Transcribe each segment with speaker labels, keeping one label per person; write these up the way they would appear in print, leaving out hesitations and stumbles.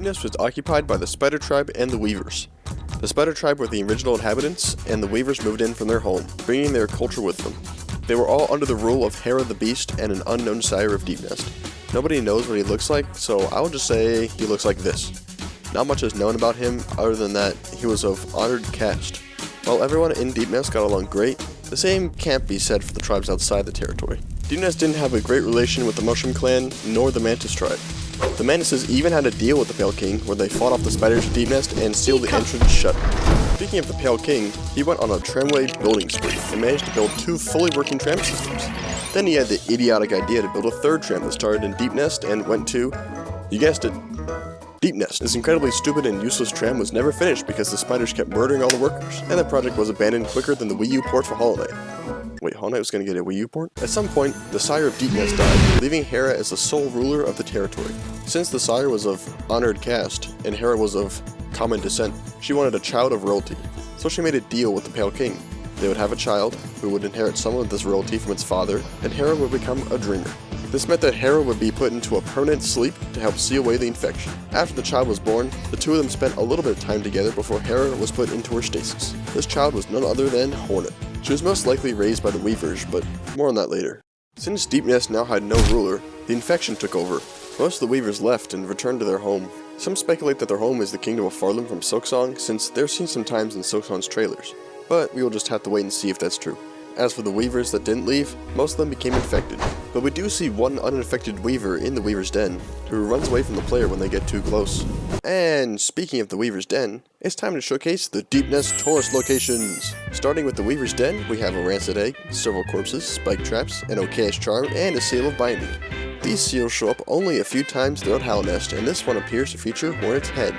Speaker 1: Deepnest was occupied by the Spider Tribe and the Weavers. The Spider Tribe were the original inhabitants, and the Weavers moved in from their home, bringing their culture with them. They were all under the rule of Hera the Beast and an unknown sire of Deepnest. Nobody knows what he looks like, so I will just say he looks like this. Not much is known about him, other than that he was of honored caste. While everyone in Deepnest got along great, the same can't be said for the tribes outside the territory. Deepnest didn't have a great relation with the Mushroom Clan, nor the Mantis tribe. The Mantises even had a deal with the Pale King, where they fought off the spiders of Deepnest and sealed the entrance shut. Speaking of the Pale King, he went on a tramway building spree and managed to build 2 fully working tram systems. Then he had the idiotic idea to build a 3rd tram that started in Deepnest and went to, you guessed it, Deepnest. This incredibly stupid and useless tram was never finished because the spiders kept murdering all the workers, and the project was abandoned quicker than the Wii U port for Hollow Knight. Wait, Hollow Knight was going to get a Wii U port? At some point, the sire of Deepnest died, leaving Hera as the sole ruler of the territory. Since the sire was of honored caste, and Hera was of common descent, she wanted a child of royalty, so she made a deal with the Pale King. They would have a child, who would inherit some of this royalty from its father, and Hera would become a dreamer. This meant that Hera would be put into a permanent sleep to help seal away the infection. After the child was born, the two of them spent a little bit of time together before Hera was put into her stasis. This child was none other than Hornet. She was most likely raised by the Weavers, but more on that later. Since Deepnest now had no ruler, the infection took over. Most of the Weavers left and returned to their home. Some speculate that their home is the Kingdom of Farland from Silksong, since they're seen sometimes in Silksong's trailers. But we will just have to wait and see if that's true. As for the Weavers that didn't leave, most of them became infected. But we do see one uninfected Weaver in the Weaver's Den, who runs away from the player when they get too close. And speaking of the Weaver's Den, it's time to showcase the Deepnest tourist locations. Starting with the Weaver's Den, we have a rancid egg, several corpses, spike traps, an okayish charm, and a seal of binding. These seals show up only a few times throughout Hallownest, and this one appears to feature Hornet's head,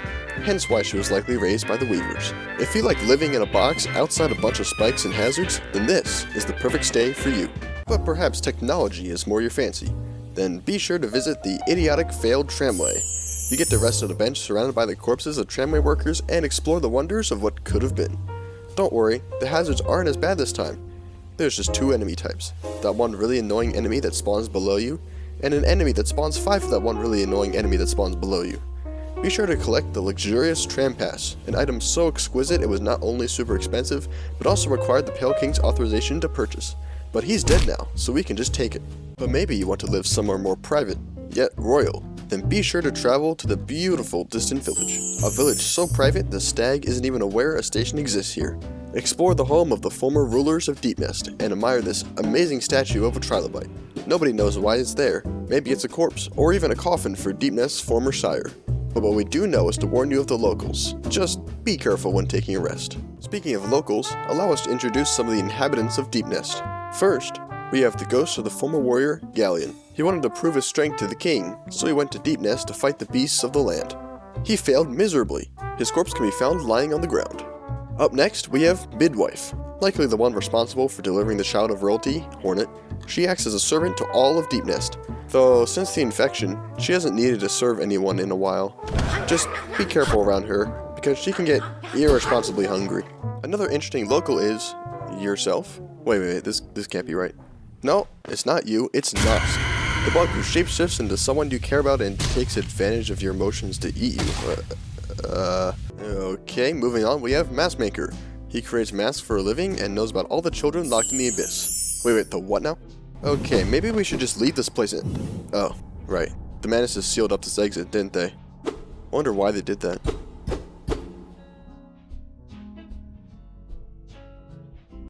Speaker 1: hence why she was likely raised by the Weavers. If you like living in a box outside a bunch of spikes and hazards, then this is the perfect stay for you. But perhaps technology is more your fancy. Then be sure to visit the idiotic failed tramway. You get to rest on a bench surrounded by the corpses of tramway workers and explore the wonders of what could have been. Don't worry, the hazards aren't as bad this time. There's just 2 enemy types. That one really annoying enemy that spawns below you, and an enemy that spawns 5 of that one really annoying enemy that spawns below you. Be sure to collect the luxurious Tram Pass, an item so exquisite it was not only super expensive, but also required the Pale King's authorization to purchase. But he's dead now, so we can just take it. But maybe you want to live somewhere more private, yet royal. Then be sure to travel to the beautiful distant village. A village so private the stag isn't even aware a station exists here. Explore the home of the former rulers of Deepnest and admire this amazing statue of a trilobite. Nobody knows why it's there. Maybe it's a corpse, or even a coffin for Deepnest's former sire. But what we do know is to warn you of the locals. Just be careful when taking a rest. Speaking of locals, allow us to introduce some of the inhabitants of Deepnest. First, we have the ghost of the former warrior, Galleon. He wanted to prove his strength to the king, so he went to Deepnest to fight the beasts of the land. He failed miserably. His corpse can be found lying on the ground. Up next, we have Midwife. Likely the one responsible for delivering the child of royalty, Hornet. She acts as a servant to all of Deepnest. Though, since the infection, she hasn't needed to serve anyone in a while. Just be careful around her, because she can get irresponsibly hungry. Another interesting local is yourself. Wait, this can't be right. No, it's not you, it's Nusk. The bug who shapeshifts into someone you care about and takes advantage of your emotions to eat you. Okay, moving on, we have Mask Maker. He creates masks for a living and knows about all the children locked in the abyss. Wait, the what now? Okay, maybe we should just leave this place in. Oh, right. The Mantises sealed up this exit, didn't they? Wonder why they did that.